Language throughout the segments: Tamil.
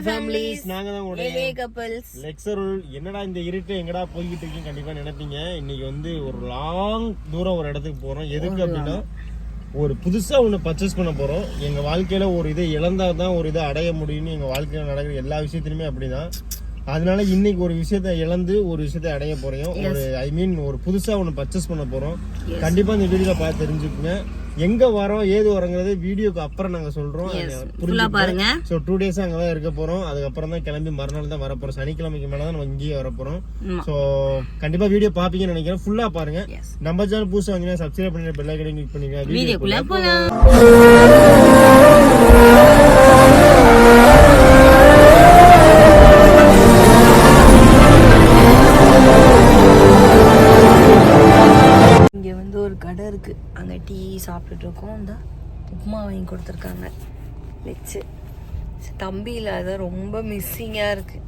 ஃபேமிலிஸ் நாங்க தான் ஏலே கப்பிள்ஸ் லெக்சரல். என்னடா இந்த இருட்டு எங்கடா போய்கிட்டு இருக்கீங்க கண்டிப்பா நினைப்பீங்க. இன்னைக்கு வந்து ஒரு லாங் தூரம் ஒரு இடத்துக்கு போறோம். எதுக்கு அப்படின்னா ஒரு புதுசா ஒண்ணு பர்ச்சேஸ் பண்ண போறோம். எங்க வாழ்க்கையில ஒரு இதை இழந்தாதான் ஒரு இதை அடைய முடியும்னு எங்க வாழ்க்கையில நடக்கிற எல்லா விஷயத்திலுமே அப்படிதான். அதனால இன்னைக்கு ஒரு விஷயத்த இழந்து ஒரு விஷயத்த அடைய போறோம். ஒரு புதுசா ஒண்ணு பர்ச்சேஸ் பண்ண போறோம். கண்டிப்பா இந்த வீடியோல பார்த்து தெரிஞ்சுக்குங்க. எங்க வரோம் ஏது வரோங்கிறது வீடியோக்கு அப்புறம் நாங்க சொல்றோம். பாருங்க. சோ 2 days அங்கதான் இருக்க போறோம். அதுக்கப்புறம் தான் கிளம்பி மறுநாள் தான் வர போறோம். சனிக்கிழமைக்கு மேலதான் நம்ம இங்கேயே வர போறோம். சோ கண்டிப்பா வீடியோ பாப்பீங்கன்னு நினைக்கிறேன். ஃபுல்லா பாருங்க. நம்ம சேனல் புதுசா வாங்கினா சப்ஸ்கிரைப் பண்ணி பெல் ஐகானை கிளிக் பண்ணுங்க. வீடியோக்குள்ள போலாம். இங்கே வந்து ஒரு கடை இருக்குது, அங்கே டீ சாப்பிட்டுட்டு இருக்கோம். இந்த உப்புமா வாங்கி கொடுத்துருக்காங்க வச்சு. தம்பி இல்லாத ரொம்ப மிஸ்ஸிங்காக இருக்குது.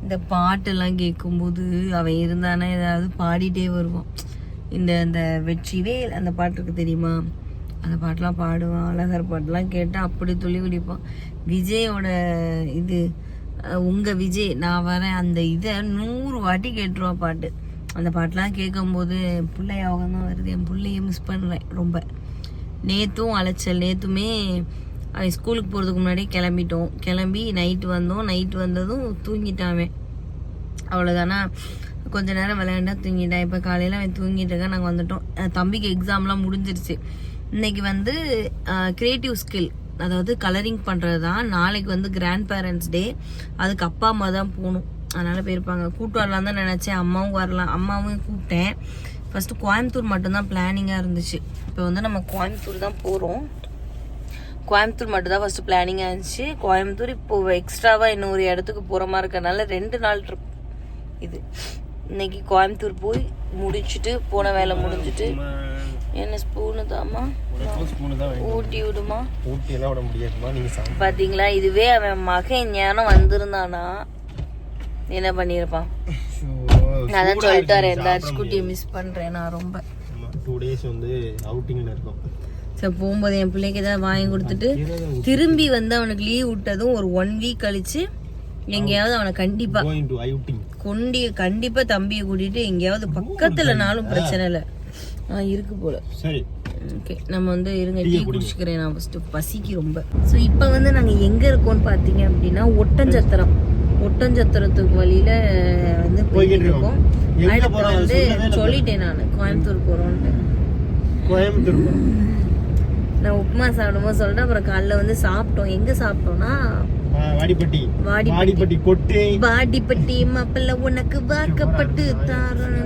இந்த பாட்டெல்லாம் கேட்கும்போது அவன் இருந்தானா ஏதாவது பாடிட்டே வருவான். இந்த வெற்றிவேல் அந்த பாட்டு இருக்கு தெரியுமா, அந்த பாட்டெலாம் பாடுவான். அழகர் பாட்டெலாம் கேட்டால் அப்படி துளி குடிப்பான். விஜயோட இது உங்கள் விஜய் நான் வரேன் அந்த இதை 100 வாட்டி கேட்டுருவான் பாட்டு. அந்த பாட்டெலாம் கேட்கும்போது என் பிள்ளை ஞாபகம் தான் வருது. என் பிள்ளைய மிஸ் பண்ணுறேன் ரொம்ப. நேற்றும் அலைச்சல். நேற்றுமே அவன் ஸ்கூலுக்கு போகிறதுக்கு முன்னாடியே கிளம்பி நைட்டு வந்தோம். நைட்டு வந்ததும் தூங்கிட்டான். அவ்வளோதானா, கொஞ்ச நேரம் விளையாண்டா தூங்கிட்டான். இப்போ காலையில் அவன் தூங்கிட்டு இருக்கான். நாங்கள் வந்துட்டோம். தம்பிக்கு எக்ஸாம்லாம் முடிஞ்சிருச்சு. இன்னைக்கு வந்து கிரியேட்டிவ் ஸ்கில், அதாவது கலரிங் பண்ணுறது தான். நாளைக்கு வந்து கிராண்ட் பேரண்ட்ஸ் டே. அதுக்கு அப்பா அம்மா தான் போகணும், அதனால் போயிருப்பாங்க. கூப்பிட்டு வரலாம் தான் நினச்சேன். அம்மாவும் வரலாம், அம்மாவும் கூப்பிட்டேன். ஃபஸ்ட்டு கோயம்புத்தூர் மட்டும்தான் பிளானிங்காக இருந்துச்சு. இப்போ வந்து நம்ம கோயம்புத்தூர் தான் போகிறோம். கோயம்புத்தூர் மட்டும் தான் ஃபஸ்ட்டு பிளானிங்காக இருந்துச்சு. கோயம்புத்தூர் இப்போது எக்ஸ்ட்ராவாக இன்னும் ஒரு இடத்துக்கு போகிற மாதிரி இருக்கிறதுனால 2 நாள் ட்ரிப் இது. இன்னைக்கு கோயம்புத்தூர் போய் முடிச்சுட்டு போன வேலை முடிஞ்சுட்டு. என்ன ஸ்பூனு தாம்மா, ஊட்டி விடுமா? ஊட்டியெல்லாம் விட முடியாதுமா. நீங்கள் பார்த்தீங்களா, இதுவே அவன் மகன் ஞானம் வந்திருந்தானா என்ன பண்ணியிருப்பான். நான் தான் சொல்லிட்டு வரேன், இந்த அரிசிக்குட்டியை மிஸ் பண்ணுறேன் நான் ரொம்ப. 2 days வந்து அவுட்டிங்கில் இருக்கோம். சரி, போகும்போது என் பிள்ளைக்கு ஏதாவது வாங்கி கொடுத்துட்டு திரும்பி வந்து அவனுக்கு லீவ் விட்டதும் ஒரு 1 week கழிச்சு எங்கேயாவது அவனை கண்டிப்பா கண்டிப்பா தம்பியை கூட்டிட்டு எங்கேயாவது பக்கத்துலனாலும் பிரச்சனை இல்லை இருக்கு போல. சரி, ஓகே, நம்ம வந்து இருங்க டீ குடிச்சுக்கிறேன். நான் ஃபர்ஸ்ட் பசிக்கு ரொம்ப. ஸோ இப்போ வந்து நாங்கள் எங்கே இருக்கோம்னு பார்த்தீங்க அப்படின்னா ஒட்டஞ்சத்திரத்துக்கு வழியில வந்து போயிட்டு இருக்கோம். அடுத்து வந்து சொல்லிட்டேன் நான் கோயம்புத்தூர் போறோம்ட்டு. நான் உப்புமா சாப்பிடும்போது சொல்லிட்டேன். அப்புறம் காலைல வந்து சாப்பிட்டோம். எங்க சாப்பிட்டோம்னா வாடிப்பட்டி மாப்பிள்ள உனக்கு வாக்கப்பட்டு தாரணும்.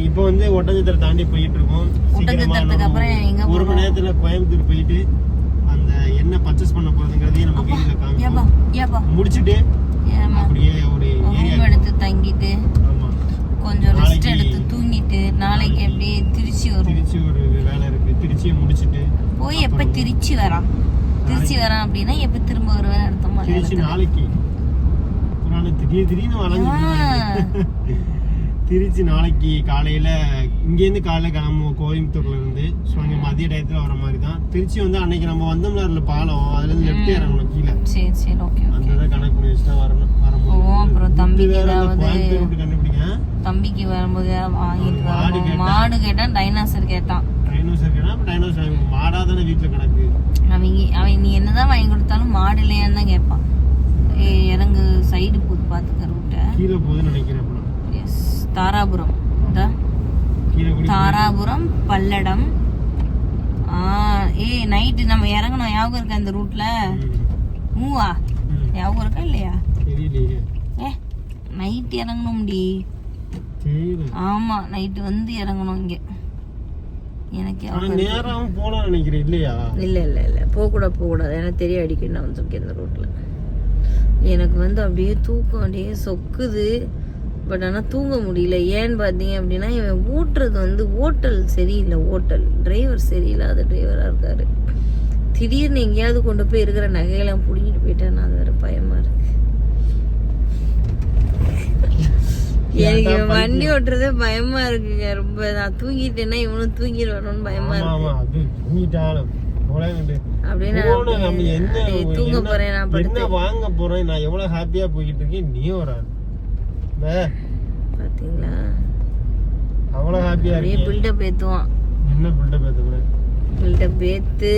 இப்போ வந்து ஒட்டஞ்சத்திரம் தாண்டி போயிட்டு இருக்கோம். ஒட்டஞ்சத்திரத்துக்கு அப்புறம் எங்க 1 மணி நேரத்துல கோயம்புத்தூர் போயிட்டு அந்த என்ன பர்ச்சேஸ் பண்ண போறதுங்கிறதையும் நம்ம வீடியோல காமிப்போம். முடிச்சிட்டு அப்படியே ஒரு ஏரியா எடுத்து தங்கிட்டு கொஞ்சம் ரெஸ்ட் எடுத்து தூங்கிட்டு நாளைக்கு அப்படியே திருச்சி ஒரு வேலை இருக்கு. திருச்சியை முடிச்சிட்டு போய் எப்ப திருச்சி வரான் அப்படின்னா எப்ப திரும்ப வருவேன் அர்த்தமா. திருச்சி நாளைக்கு திடீர்னு திருச்சி நாளைக்கு காலையில இங்கேருந்து காலையில கிளம்புவோம் கோயம்புத்தூர்ல இருந்து. ஸோ அங்கே மதிய டயத்துல வர மாதிரி தான். திருச்சி வந்து அன்னைக்கு நம்ம வந்தோம்ல பாலம், அதுல இருந்து லெஃப்ட் இறங்கணும் கீழே. சரி ஓகே, அந்த கணக்கு பண்ணி வச்சுட்டா வரணும். அப்புறம் தம்பிக்கு கண்டுபிடிங்க. தம்பிக்கு வரும்போது வாங்கிட்டு மாடு கேட்டான், டைனோசர் கேட்டான். மாடா தானே வீட்டுல கிடக்கு. அவன் நீ என்னதான் வாங்கி கொடுத்தாலும் மாடு இல்லையான்னு தான் கேட்பான். இறங்கு சைடு போது பாத்துக்க ரூட்டை. கீழே போகுதுன்னு நினைக்கிறேன். தாராபுரம் பல்லடம். நைட்டு நம்ம இறங்கணும். ஞாபகம் இருக்கா இந்த ரூட்ல? மூவா ஞாபகம் இருக்கா இல்லையா? நைட் இறங்கணும் டி. ஆமா, நைட்டு வந்து இறங்கணும் இங்க. எனக்கு நேரம் போலாம் நினைக்கிறேன். இல்லையா? இல்ல போகக்கூடாது. எனக்கு தெரிய அடிக்கடி நான் வந்திருக்கேன் இந்த ரூட்ல. எனக்கு வந்து அப்படியே தூக்கம் அப்படியே சொக்குது. பட் ஆனால் தூங்க முடியல. ஏன்னு பார்த்தீங்க அப்படின்னா இவன் ஓட்டுறது வந்து ஓட்டல் சரியில்லை. டிரைவர் சரியில்லாத டிரைவராக இருக்காரு. திடீர்னு எங்கேயாவது கொண்டு போய் இருக்கிற நகையெல்லாம் பிடிங்கிட்டு போயிட்டேன். அது வேற பயமா இருக்கு. எனக்கு வண்டி ஓட்டுறதே பயமா இருக்குங்க ரொம்ப. நான் தூங்கிட்டேன்னா இவனும் தூங்கிடுவானோன்னு பயமா இருக்கு. போலாங்கிட்டு அப்படின்னு போகணும். நம்ம என்ன தூங்க போறேன் நான் என்ன வாங்க போறேன், நான் எவ்வளவு ஹாப்பியா போய்கிட்டு இருக்கேன், நீ ஒரு ஆள் பாத்தீங்களா அவ்வளவு ஹாப்பியா இருக்கு. பில்டப் ஏத்துவான். என்ன பில்டப் ஏத்துறேன்? பில்டப் ஏத்து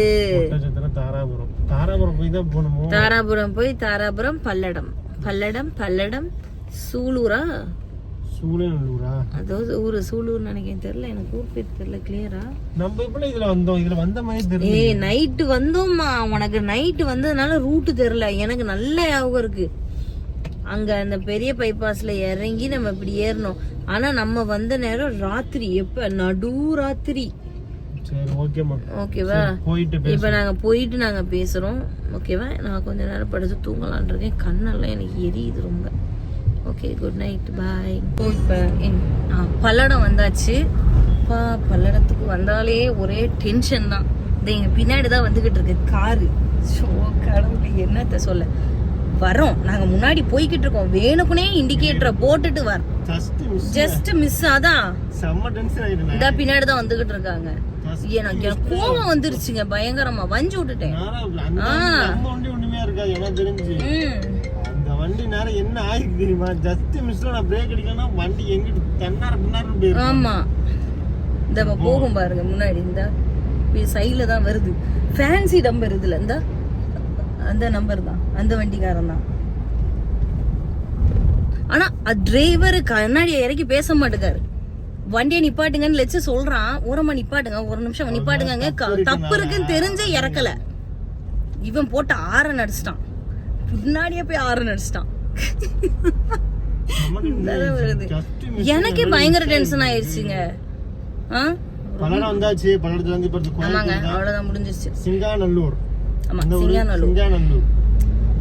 தாராபுரம் போய் தான் போகணுமோ? தாராபுரம் போய் தாராபுரம் பல்லடம் பல்லடம் பல்லடம் சூலூரா சூலூரா அதாவது ஊரு சூலூர் நினைக்கிறேன், தெரியல எனக்கு ஊர் பேர் தெரியல கிளியரா. நம்ம எப்படி இதுல வந்தோம்? இதுல வந்த மாதிரி தெரியல. நைட்டு வந்தோம்மா, உனக்கு நைட்டு வந்ததுனால ரூட்டு தெரியல, எனக்கு நல்ல ஞாபகம் இருக்கு. அங்க அந்த பெரிய பைபாஸ்ல இறங்கி நம்ம இப்படி ஏறணும். ஆனா நம்ம வந்த நேரம் ராத்திரி, எப்ப நடு ராத்திரி. சரி ஓகேமா, ஓகேவா? இப்ப நாங்க போயிட்டு நாங்க பேசுறோம், ஓகேவா? நான் கொஞ்ச நேரம் படுத்து தூங்கலான் இருக்கேன், கண்ணெல்லாம் எனக்கு எரியுது ரொம்ப. ஓகே, குட் நைட், பாய். இப்போ பல்லடம் வந்தாச்சு. பல்லடத்துக்கு வந்தாலே ஒரே டென்ஷன் தான். எங்க பின்னாடி தான் வந்துகிட்டு இருக்கு காரு. கடவுளை என்னத்த சொல்ல. வரோம், நாங்க முன்னாடி போய்கிட்டு இருக்கோம், வேணுக்குனே இண்டிகேட்டரை போட்டுட்டு வரோம். Just miss. அதான் இந்த பின்னாடி தான் வந்துகிட்டு இருக்காங்க. எனக்கு கோபம் வந்துருச்சுங்க பயங்கரமா, வஞ்சி விட்டுட்டேன். வண்டி நேரம் என்ன ஆயிருக்கு தெரியுமா? ஜஸ்ட் மிஸ்ல நான் பிரேக் அடிக்கணும், வண்டி எங்கிட்டு தன்னார பின்னார போயிருக்கு. ஆமா, இந்த போகும் பாருங்க முன்னாடி, இந்த சைடுல தான் வருது. ஃபேன்சி நம்பர் இதுல, இந்த அந்த நம்பர் தான், அந்த வண்டிக்காரன் தான். ஆனா டிரைவர் கண்ணாடி இறக்கி பேச மாட்டேங்காரு. வண்டியை நிப்பாட்டுங்கன்னு லட்ச சொல்றான், ஓரமா நிப்பாட்டுங்க, ஒரு நிமிஷம் நிப்பாட்டுங்க, தப்பு இருக்குன்னு தெரிஞ்சே இறக்கல. இவன் போட்டு ஆரன் அடிச்சிட்டான், பின்னாடியே போய் ஆரன் அடிச்சிட்டான். எனக்கே பயங்கர டென்ஷன் ஆயிடுச்சுங்க. பல்லடம் வந்தாச்சு. பல்லடத்துல வந்து இப்ப ஆமாங்க, அவ்வளவுதான் முடிஞ்சிருச்சு. சிங்காநல்லூர். ஆமா,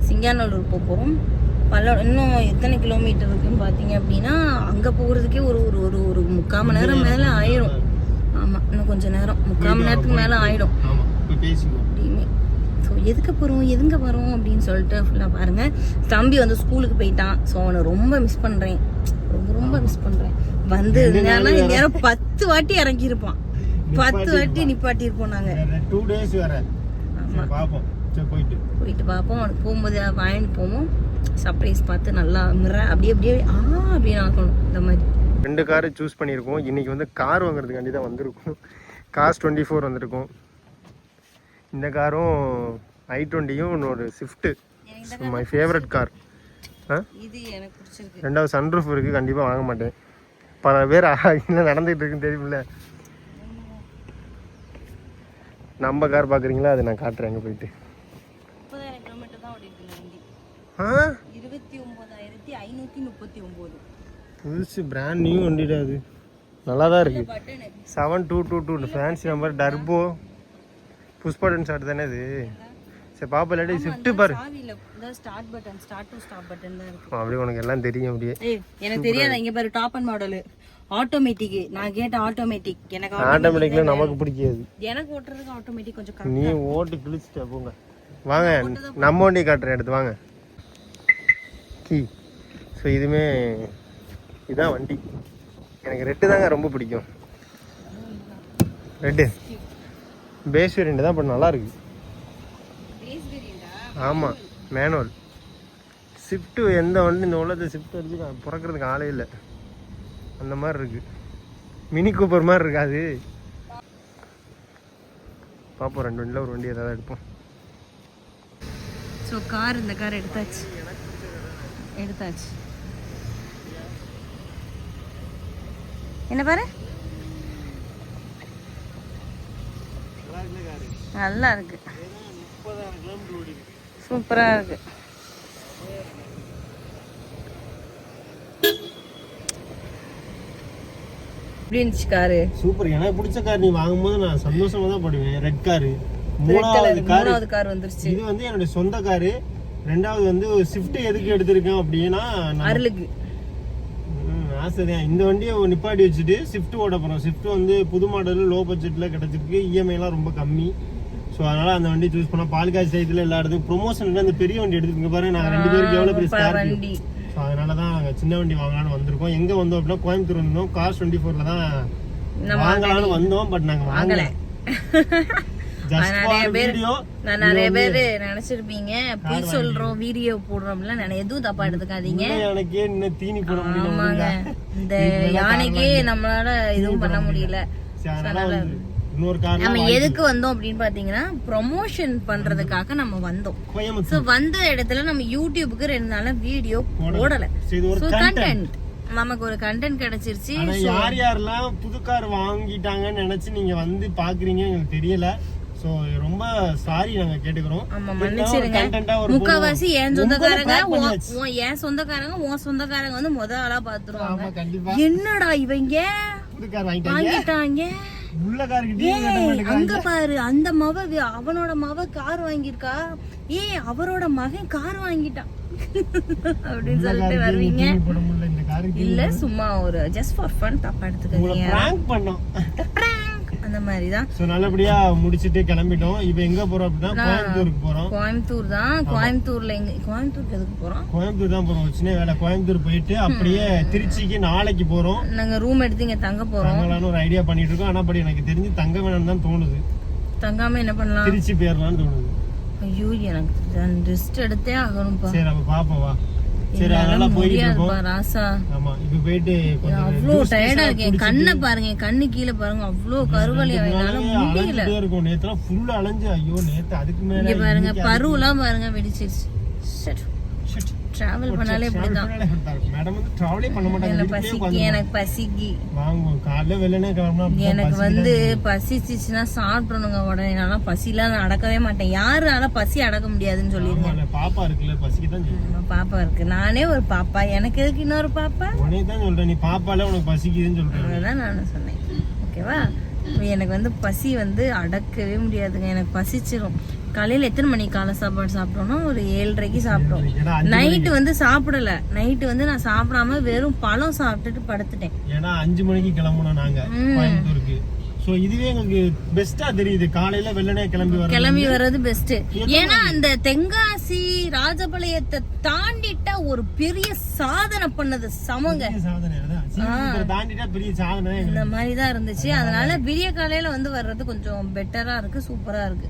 சிங்காநல்லூர் போறோம். பல்லடம் இன்னும் எத்தனை கிலோமீட்டர் இருக்குன்னு பாத்தீங்க அப்படின்னா, அங்க போறதுக்கே ஒரு ஒரு ஒரு 3/4 மணி நேரம் மேல ஆயிடும். ஆமா, இன்னும் கொஞ்ச நேரம், 3/4 மணி நேரத்துக்கு மேல ஆயிடும். ஸோ எதுக்கு போறோம், எதுங்க வரோம் அப்படின்னு சொல்லிட்டு ஃபுல்லா பாருங்க. தம்பி வந்து ஸ்கூலுக்கு போயிட்டான். ஸோ அவனை ரொம்ப மிஸ் பண்றேன், ரொம்ப ரொம்ப மிஸ் பண்றேன். வந்து நேரம் 10 வாட்டி இறங்கி இருப்பான், 10 வாட்டி நிப்பாட்டி இருப்போம் நாங்க. 2 days வேற. ஆமா, பாப்போம். சரி, போயிட்டு பாப்போம். அவனுக்கு போகும்போது வாங்கிட்டு போவோம், சர்ப்ரைஸ் பார்த்து நல்லா அப்படியே அப்படியே அப்படின்னு ஆகணும். இந்த மாதிரி 2 காரை சூஸ் பண்ணியிருக்கோம். இன்னைக்கு வந்து கார் வாங்குறதுக்காண்டி தான் வந்திருக்கோம். காஸ் 24 வந்திருக்கோம். இந்த காரும் i20யும் இன்னொரு ஸ்விஃப்ட், மை ஃபேவரட் கார். இது எனக்கு பிடிச்சிருக்கு. 2வது சன்ரூஃப் இருக்குது, கண்டிப்பாக வாங்க மாட்டேன். பல பேர் என்ன நடந்துகிட்டு இருக்குன்னு தெரியுமில்ல. நம்ம கார் பார்க்குறீங்களா, அதை நான் காட்டுறேன். அங்கே போயிட்டு 30,000 கிலோமீட்டர் தான் ஓடிருக்கு வண்டி. 29,539. புதுசு பிராண்ட் நியூ வண்டிடா. அது நல்லா தான் இருக்குது. 7222 fancy number, turbo, push button start தானே இது. சரி பாப்பா, இல்லாட்டி ஸ்விஃப்ட் பாரு. Start button, start to stop button தான் இருக்கு. அப்படியே உனக்கு எல்லாம் தெரியும். அப்படியே எனக்கு தெரியாது. இங்க பாரு, டாப் அண்ட் மாடல் ஆட்டோமேட்டிக். நான் கேட்ட ஆட்டோமேட்டிக். எனக்கு ஆட்டோமேட்டிக்ல நமக்கு பிடிக்காது. எனக்கு ஓட்டுறதுக்கு ஆட்டோமேட்டிக் கொஞ்சம் கரெக்ட். நீ ஓட்டி கிழிச்சிட்ட போங்க. வாங்க நம்ம வண்டி காட்டுறேன், எடுத்து வாங்க. ஸோ இதுவுமே இதான் வண்டி. எனக்கு ரெட்டு தாங்க ரொம்ப பிடிக்கும். ரெட்டு பேஸ் வேரியண்ட் தான், பட் நல்லா இருக்கு. ஆமாம், மேனுவல். ஸ்விஃப்ட்டு எந்த வண்டி இந்த உலகத்தை ஸ்விஃப்ட் வச்சு பிறக்கிறதுக்கு ஆளே இல்லை. அந்த மாதிரி இருக்கு, மினி கூப்பர் மாதிரி இருக்காது. பார்ப்போம், 2 வண்டியில் ஒரு வண்டி ஏதாவது எடுப்போம். ஸோ கார், இந்த கார் எடுத்தாச்சு. என்ன பாரு, நல்லா இருக்கு, சூப்பரா இருக்கு. எப்படி இருந்துச்சு காரு? சூப்பர். எனக்கு பிடிச்ச கார். நீ வாங்கும்போது நான் சந்தோஷமா தான் படுவேன். Red car. 3வது கார் வந்துருச்சு. இது வந்து என்னோட சொந்த காரு. 2வது வந்து ஸ்விஃப்ட் எதுக்கு எடுத்திருக்கேன் அப்படின்னா, அருளுக்கு ஆசைதான். இந்த வண்டியை நிப்பாட்டி வச்சுட்டு ஸ்விஃப்ட் ஓட போறோம். ஸ்விஃப்ட் வந்து புது மாடல், லோ பட்ஜெட்ல கிடைச்சிருக்கு, இஎம்ஐ எல்லாம் ரொம்ப கம்மி. ஸோ அதனால அந்த வண்டி சூஸ் பண்ணோம். பால்காட்சி சைத்துல எல்லா இடத்துக்கும் ப்ரொமோஷன் அந்த பெரிய வண்டி எடுத்துருங்க பாருங்க. நாங்கள் 2 பேருக்கு எவ்வளோ பெரிய ஸ்கார்பியோ. ஸோ அதனால தான் நாங்கள் சின்ன வண்டி வாங்கலாம்னு வந்திருக்கோம். எங்கே வந்தோம் அப்படின்னா கோயம்புத்தூர் வந்தோம். காஸ் 24ல தான் வாங்கலாம்னு வந்தோம், பட் நாங்கள் வாங்கல. Just for video. நான் நிறைய பேரு நினைச்சிருப்பீங்க போய் சொல்றோம் வீடியோ போடுறோம்ல எதுவும் தப்பா எடுத்துக்காதீங்க. எனக்கே இன்னும் தீனி போட முடியல. ஆமாங்க, இந்த யானைக்கே நம்மளால எதுவும் பண்ண முடியல. நம்ம எதுக்கு வந்தோம் அப்படின்னு பாத்தீங்கன்னா ப்ரொமோஷன் பண்றதுக்காக நம்ம வந்தோம். சோ வந்த இடத்துல நம்ம யூடியூபுக்கு 2 நாளா வீடியோ போடல. கண்டென்ட் நமக்கு ஒரு கண்டென்ட் கிடைச்சிருச்சு. யார் யாரெல்லாம் புது கார் வாங்கிட்டாங்கன்னு நினைச்சு நீங்க வந்து பாக்குறீங்க எங்களுக்கு தெரியல. சோ ரொம்ப சாரி நாங்க கேட்டுக்கிறோம். ஆமா, மன்னிச்சிருங்க. முக்காவாசி என் சொந்தக்காரங்க என் சொந்தக்காரங்க உன் சொந்தக்காரங்க வந்து முத ஆளா பாத்துருவாங்க. என்னடா இவங்க புது கார் வாங்கிட்டாங்க, அங்க பாரு அந்த அவனோட மவ கார் வாங்கிருக்கா, அவரோட மகன் கார் வாங்கிட்டான் அப்படின்னு சொல்லிட்டு வருவீங்க. இல்ல சும்மா ஒரு ஜஸ்ட் ஃபார் ஃபன், தப்பா எடுத்துக்கீங்க அந்த மாதிரிதான். சோ நல்லபடியா முடிச்சிட்டு கிளம்பிட்டோம். இப்போ எங்க போறோம் அப்படின்னா கோயம்புத்தூருக்கு போறோம். கோயம்புத்தூர் தான். கோயம்புத்தூர்ல கோயம்புத்தூருக்கு எதுக்கு போறோம்? கோயம்புத்தூர் தான் போறோம். சின்ன வேலை. கோயம்புத்தூர் போயிட்டு அப்படியே திருச்சிக்கு நாளைக்கு போறோம். நாங்க ரூம் எடுத்து இங்க தங்க போறோம். தங்கலாம்னு ஒரு ஐடியா பண்ணிட்டு இருக்கோம். ஆனா படி எனக்கு தெரிஞ்சு தங்க வேணும்னு தான் தோணுது. தங்காம என்ன பண்ணலாம்? திருச்சி போயிரலாம்னு தோணுது. ஐயோ எனக்கு ரெஸ்ட் எடுத்தே ஆகணும்பா. சரி நம்ம பாப்போம் வா. சரி அதனால போயிட்டு இருக்கோம். ராசா ஆமா இப்போ போயிட்டு அவ்ளோ டயர்டா இருக்கேன். கண்ணை பாருங்க, கண்ணு கீழ பாருங்க, அவ்ளோ கருவலி என்னால முடியல. இருக்கும். நேத்துல ஃபுல்லா அலைஞ்சு ஐயோ நேத்து அதுக்கு மேல இங்க பாருங்க பருவலாம் பாருங்க வெடிச்சிருச்சு. டிராவல் பண்ணாலே இப்படிதான். மேடம் வந்து டிராவலே பண்ண மாட்டாங்க. எனக்கு பசிக்கு வாங்குவோம். காலைல வெள்ளனே கிளம்புனா எனக்கு வந்து பசிச்சுச்சுன்னா சாப்பிடணுங்க உடனே. நான் பசிலாம் அடக்கவே மாட்டேன். யாரால பசி அடக்க முடியாதுன்னு சொல்லிருங்க. பாப்பா இருக்குல்ல பசிக்குதான் செய்யும். பாப்பா இருக்கு, நானே ஒரு பாப்பா, எனக்கு எதுக்கு இன்னொரு பாப்பா? உனே தான் சொல்றேன், நீ பாப்பால உனக்கு பசிக்குதுன்னு சொல்றேன். அதான் நானும் சொன்னேன். ஓகேவா? எனக்கு வந்து பசி வந்து அடக்கவே முடியாதுங்க. எனக்கு பசிச்சிரும். காலையில எத்தனை மணிக்கு காலை சாப்பாடு சாப்பிட்டோம்னா ஒரு 7:30க்கு சாப்பிட்டோம். நைட்டு வந்து சாப்பிடல. நைட்டு வந்து நான் சாப்பிடாம வெறும் பழம் சாப்பிட்டுட்டு படுத்துட்டேன். ஏன்னா 5 மணிக்கு கிளம்பணும் நாங்க கோயம்புத்தூருக்கு. சோ இதுவே எங்களுக்கு பெஸ்டா தெரியுது. காலையில வெள்ளனே கிளம்பி வர்றது பெஸ்ட். ஏன்னா அந்த தென்காசி ராஜபாளையத்தை தாண்டிட்டா ஒரு பெரிய சாதனை பண்ணது சமங்க. தாண்டிட்டா பெரிய சாதனை இந்த மாதிரிதான் இருந்துச்சு. அதனால விடிய காலையில வந்து வர்றது கொஞ்சம் பெட்டரா இருக்கு, சூப்பரா இருக்கு.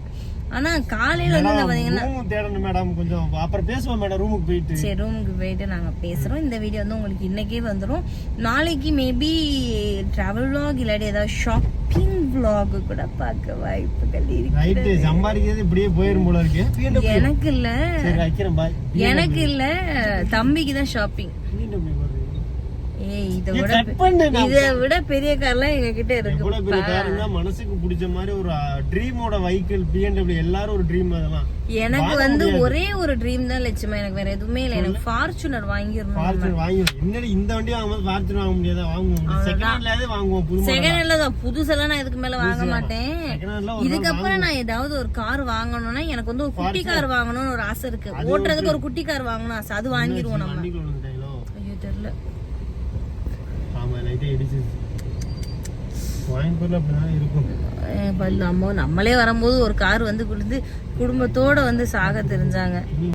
ஆனா காலையில வந்து பாத்தீங்கன்னா தேடணும் மேடம். கொஞ்சம் அப்புறம் பேசுவோம் மேடம் ரூமுக்கு போயிட்டு. சரி ரூமுக்கு போயிட்டு நாங்க பேசுறோம். இந்த வீடியோ வந்து உங்களுக்கு இன்னைக்கே வந்துரும். நாளைக்கு மேபி டிராவல் vlog இல்லாட்டி ஏதாவது ஷாப்பிங் vlog கூட பார்க்க வாய்ப்புகள் இருக்கு. ரைட், சம்பாதிக்கிறது இப்படியே போயிரும் போல இருக்கு. எனக்கு இல்ல, சரி வைக்கிறேன் பாய். எனக்கு இல்ல, தம்பிக்கு தான் ஷாப்பிங். இதை விட பெரிய கார்லாம் எங்க கிட்ட இருக்கு. மனசுக்கு பிடிச்ச மாதிரி ஒரு ட்ரீமோட வெஹிக்கிள் BMW எல்லாரும் ஒரு ட்ரீம். அதெல்லாம் எனக்கு வந்து ஒரே ஒரு ட்ரீம் தான் லட்சமா. எனக்கு வேற எதுவுமே இல்ல. எனக்கு ஃபார்ச்சுனர் வாங்கிடணும். இந்த வண்டி வாங்கும்போது ஃபார்ச்சுனர் வாங்க முடியாது. வாங்குவோம் செகண்ட் ஹேண்ட்லயே வாங்குவோம். செகண்ட் ஹேண்ட்ல தான். புதுசெல்லாம் நான் இதுக்கு மேல வாங்க மாட்டேன். இதுக்கப்புறம் நான் ஏதாவது ஒரு கார் வாங்கணும்னா எனக்கு வந்து ஒரு குட்டி கார் வாங்கணும்னு ஒரு ஆசை இருக்கு. ஓட்டுறதுக்கு ஒரு குட்டி கார் வாங்கணும் ஆசை. அது வாங்கிடுவோம் நம்ம. ஐயோ தெரியல. நம்மளே வரும்போது ஒரு கார் வந்து குடும்பத்தோட வந்து சாக தெரிஞ்சாங்க.